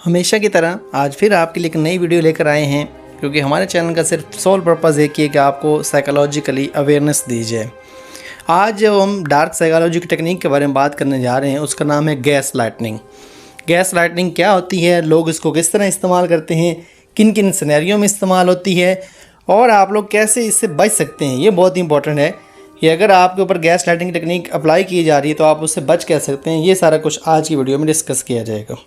हमेशा की तरह आज फिर आपके लिए एक नई वीडियो लेकर आए हैं, क्योंकि हमारे चैनल का सिर्फ सोल पर्पज़ एक ही है कि आपको साइकोलॉजिकली अवेयरनेस दी जाए। आज जो हम डार्क साइकोलॉजी की टेक्निक के बारे में बात करने जा रहे हैं उसका नाम है गैस लाइटनिंग। गैस लाइटनिंग क्या होती है, लोग इसको किस तरह इस्तेमाल करते हैं, किन किन सिनेरियो में इस्तेमाल होती है और आप लोग कैसे इससे बच सकते हैं। ये बहुत इंपॉर्टेंट है कि अगर आपके ऊपर गैस लाइटनिंग टेक्निक अप्लाई की जा रही है तो आप उससे बच कैसे सकते हैं। ये सारा कुछ आज की वीडियो में डिस्कस किया जाएगा।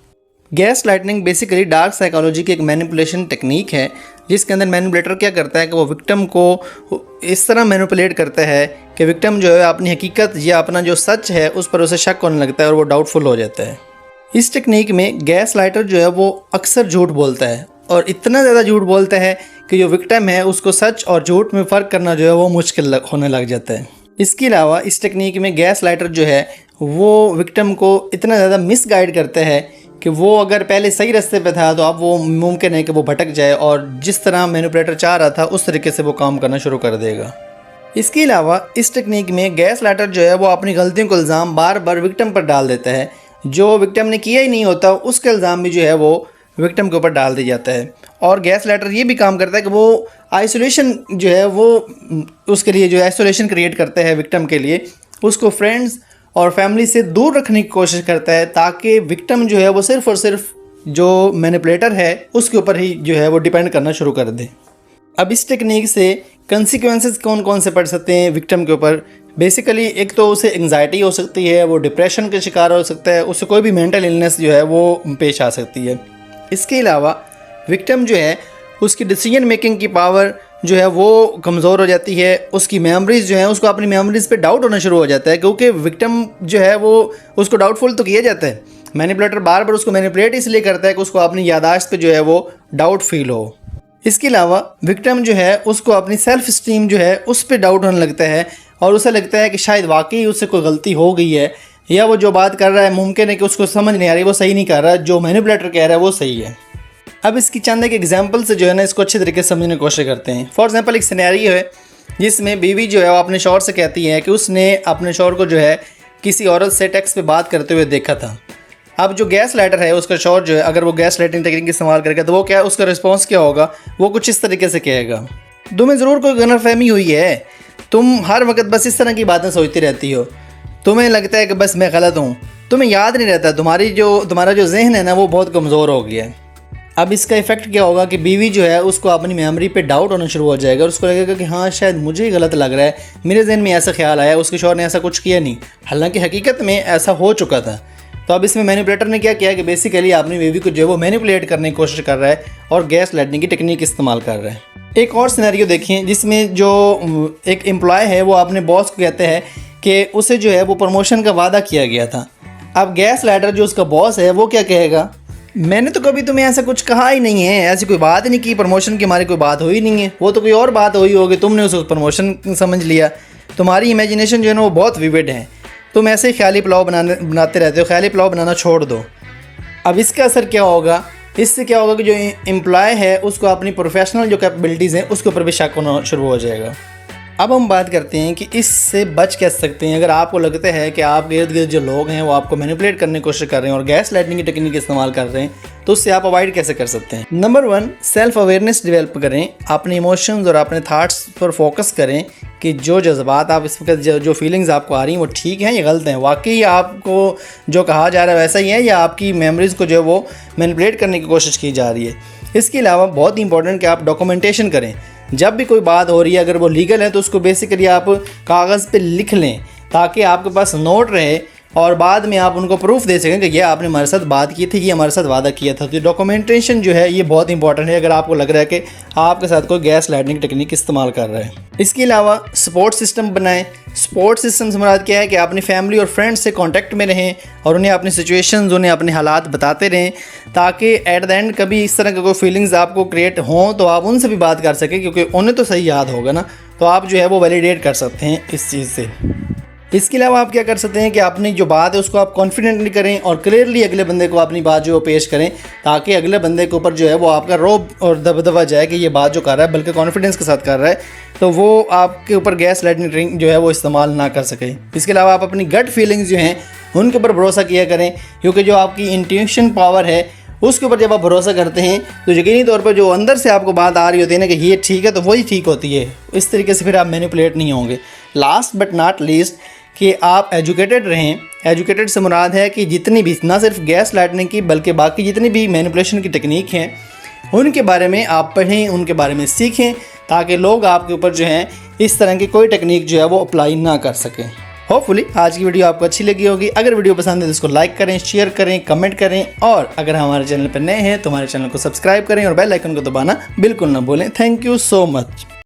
Gas lightning basically dark psychology की एक मैनिपुलेशन टेक्निक है, जिसके अंदर मैनिपुलेटर क्या करता है कि वो विक्टिम को इस तरह मैनिपुलेट करता है कि विक्टिम जो है अपनी हकीकत या अपना जो सच है उस पर उसे शक होने लगता है और वो डाउटफुल हो जाता है। इस टेक्निक में गैस लाइटर जो है वो अक्सर झूठ बोलता है और इतना ज़्यादा झूठ बोलता है कि जो विक्टिम है उसको सच और झूठ में फ़र्क करना जो है वो मुश्किल होने लग जाता है। इसके अलावा इस टेक्निक में गैस लाइटर जो है वो विक्टिम को इतना ज़्यादा मिसगाइड करता है कि वो अगर पहले सही रास्ते पे था तो अब वो मुमकिन है कि वो भटक जाए और जिस तरह मैनिपुलेटर चाह रहा था उस तरीके से वो काम करना शुरू कर देगा। इसके अलावा इस टेक्निक में गैस लाइटर जो है वो अपनी गलतियों को इल्ज़ाम बार बार विक्टिम पर डाल देता है। जो विक्टिम ने किया ही नहीं होता उसका इल्ज़ाम भी जो है वो विक्टिम के ऊपर डाल दिया जाता है। और गैस लाइटर ये भी काम करता है कि वो आइसोलेशन जो है वो उसके लिए जो आइसोलेशन क्रिएट करता है विक्टिम के लिए, उसको फ्रेंड्स और फैमिली से दूर रखने की कोशिश करता है ताकि विक्टिम जो है वो सिर्फ़ और सिर्फ जो मैनिपुलेटर है उसके ऊपर ही जो है वो डिपेंड करना शुरू कर दे। अब इस टेक्निक से कंसिक्वेंसेस कौन कौन से पड़ सकते हैं विक्टिम के ऊपर। बेसिकली एक तो उसे एंग्जाइटी हो सकती है, वो डिप्रेशन के शिकार हो सकता है, उसे कोई भी मेंटल इलनेस जो है वो पेश आ सकती है। इसके अलावा विक्टिम जो है उसकी डिसीजन मेकिंग की पावर जो है वो कमज़ोर हो जाती है। उसकी मेमोरीज़ जो है उसको अपनी मेमोरीज़ पे डाउट होना शुरू हो जाता है, क्योंकि विक्टिम जो है वो उसको डाउटफुल तो किया जाता है। मैनिपुलेटर बार बार उसको मैनिपुलेट इसलिए करता है कि उसको अपनी यादाश्त पे जो है वो डाउट फील हो। इसके अलावा विक्टिम जो है उसको अपनी सेल्फ स्टीम जो है उस पर डाउट होने लगता है और उसे लगता है कि शायद वाकई उससे कोई गलती हो गई है या वो जो बात कर रहा है मुमकिन है कि उसको समझ नहीं आ रही, वो सही नहीं कर रहा, जो मैनिपुलेटर कह रहा है वो सही है। अब इसकी चंद एक एग्जाम्पल से जो है ना इसको अच्छे तरीके से समझने की कोशिश करते हैं। फॉर एग्जांपल एक सिनेरियो है जिसमें बीवी जो है वो अपने शौहर से कहती है कि उसने अपने शौहर को जो है किसी औरत से टेक्स्ट पे बात करते हुए देखा था। अब जो गैस लाइटर है उसका शौहर जो है अगर वो गैस लाइटिंग टेक्निक इस्तेमाल करेगा तो वो क्या उसका रिस्पॉन्स क्या होगा, वो कुछ इस तरीके से कहेगा, तुम्हें ज़रूर कोई गलतफहमी हुई है, तुम हर वक्त बस इस तरह की बातें सोचती रहती हो, तुम्हें लगता है कि बस मैं गलत हूँ, तुम्हें याद नहीं रहता, तुम्हारा जो जहन है ना वो बहुत कमज़ोर हो गया है। अब इसका इफेक्ट क्या होगा कि बीवी जो है उसको अपनी मेमोरी पे डाउट होना शुरू हो जाएगा और उसको लगेगा कि हाँ शायद मुझे ही गलत लग रहा है, मेरे जहन में ऐसा ख्याल आया, उसके शौहर ने ऐसा कुछ किया नहीं, हालांकि हकीकत में ऐसा हो चुका था। तो अब इसमें मैनिपुलेटर ने क्या किया कि बेसिकली अपनी बीवी को जो है वो मैनिपुलेट करने की कोशिश कर रहा है और गैस लाइटनिंग की टेक्निक इस्तेमाल कर रहा है। एक और सिनेरियो देखिए जिसमें जो एक एम्प्लॉय है वो अपने बॉस को कहते हैं कि उसे जो है वो प्रमोशन का वादा किया गया था। अब गैस लाइटर जो उसका बॉस है वो क्या कहेगा, मैंने तो कभी तुम्हें ऐसा कुछ कहा ही नहीं है, ऐसी कोई बात नहीं की, प्रमोशन की हमारी कोई बात हुई नहीं है, वो तो कोई और बात हुई होगी, तुमने उसको प्रमोशन समझ लिया, तुम्हारी इमेजिनेशन जो है ना वो बहुत विविड है, तुम ऐसे ही ख्याली पुलाव बनाते रहते हो, ख्याली पुलाव बनाना छोड़ दो। अब इसका असर क्या होगा, इससे क्या होगा कि जो एम्प्लॉय है उसको अपनी प्रोफेशनल जो कैपेबिलिटीज़ हैं उसके ऊपर भी शक होना शुरू हो जाएगा। अब हम बात करते हैं कि इससे बच कैसे सकते हैं। अगर आपको लगता है कि आपके इर्द गिर्द जो लोग हैं वो आपको मैनिपुलेट करने की कोशिश कर रहे हैं और गैस लाइटनिंग की टेक्निक इस्तेमाल कर रहे हैं तो उससे आप अवॉइड कैसे कर सकते हैं। नंबर 1, सेल्फ अवेयरनेस डेवलप करें, अपने इमोशंस और अपने थाट्स पर फोकस करें कि जो जज्बात आप इस वक्त जो फीलिंग्स आपको आ रही हैं वो ठीक हैं या गलत हैं, वाकई आपको जो कहा जा रहा है वैसा ही है या आपकी मेमोरीज़ को जो है वो मैनिपुलेट करने की कोशिश की जा रही है। इसके अलावा बहुत इंपॉर्टेंट कि आप डॉक्यूमेंटेशन करें, जब भी कोई बात हो रही है अगर वो लीगल है तो उसको बेसिकली आप कागज़ पे लिख लें ताकि आपके पास नोट रहे और बाद में आप उनको प्रूफ दे सकें कि ये आपने हमारे साथ बात की थी, ये हमारे साथ वादा किया था। तो डॉक्यूमेंटेशन जो है ये बहुत इंपॉर्टेंट है अगर आपको लग रहा है कि आपके साथ कोई गैस लाइटनिंग टेक्निक इस्तेमाल कर रहा है। इसके अलावा सपोर्ट सिस्टम बनाएं। सपोर्ट सिस्टम से मुराद क्या है कि अपनी फैमिली और फ्रेंड्स से कांटेक्ट में रहें और उन्हें अपनी सिचुएशंस, उन्हें अपने हालात बताते रहें ताकि एट द एंड कभी इस तरह के कोई फीलिंग्स आपको क्रिएट हों तो आप उनसे भी बात कर सकें, क्योंकि उन्हें तो सही याद होगा ना, तो आप जो है वो वैलिडेट कर सकते हैं इस चीज़ से। इसके अलावा आप क्या कर सकते हैं कि अपनी जो बात है उसको आप कॉन्फिडेंटली करें और क्लियरली अगले बंदे को अपनी बात जो पेश करें ताकि अगले बंदे के ऊपर जो है वो आपका रौब और दबदबा जाए कि ये बात जो कर रहा है बल्कि कॉन्फिडेंस के साथ कर रहा है, तो वो आपके ऊपर गैस लाइटनिंग ड्रिंक जो है वो इस्तेमाल ना कर सके। इसके अलावा आप अपनी गट फीलिंग्स जो हैं उनके ऊपर भरोसा किया करें, क्योंकि जो आपकी इंट्यूशन पावर है उसके ऊपर जब आप भरोसा करते हैं तो यकीनी तौर पर जो अंदर से आपको बात आ रही होती है ना कि ये ठीक है, तो वही ठीक होती है। इस तरीके से फिर आप मैनिपुलेट नहीं होंगे। लास्ट बट नॉट लीस्ट कि आप एजुकेटेड रहें। एजुकेटेड से मुराद है कि जितनी भी, ना सिर्फ गैस लाइटनिंग की बल्कि बाकी जितनी भी मैनिपुलेशन की टेक्निक हैं उनके बारे में आप पढ़ें, उनके बारे में सीखें, ताकि लोग आपके ऊपर जो है इस तरह की कोई टेक्निक जो है वो अप्लाई ना कर सकें। होपफुली आज की वीडियो आपको अच्छी लगी होगी। अगर वीडियो पसंद है तो इसको लाइक करें, शेयर करें, कमेंट करें, और अगर हमारे चैनल पर नए हैं तो हमारे चैनल को सब्सक्राइब करें और बेल आइकन को दबाना बिल्कुल ना भूलें। Thank you so much.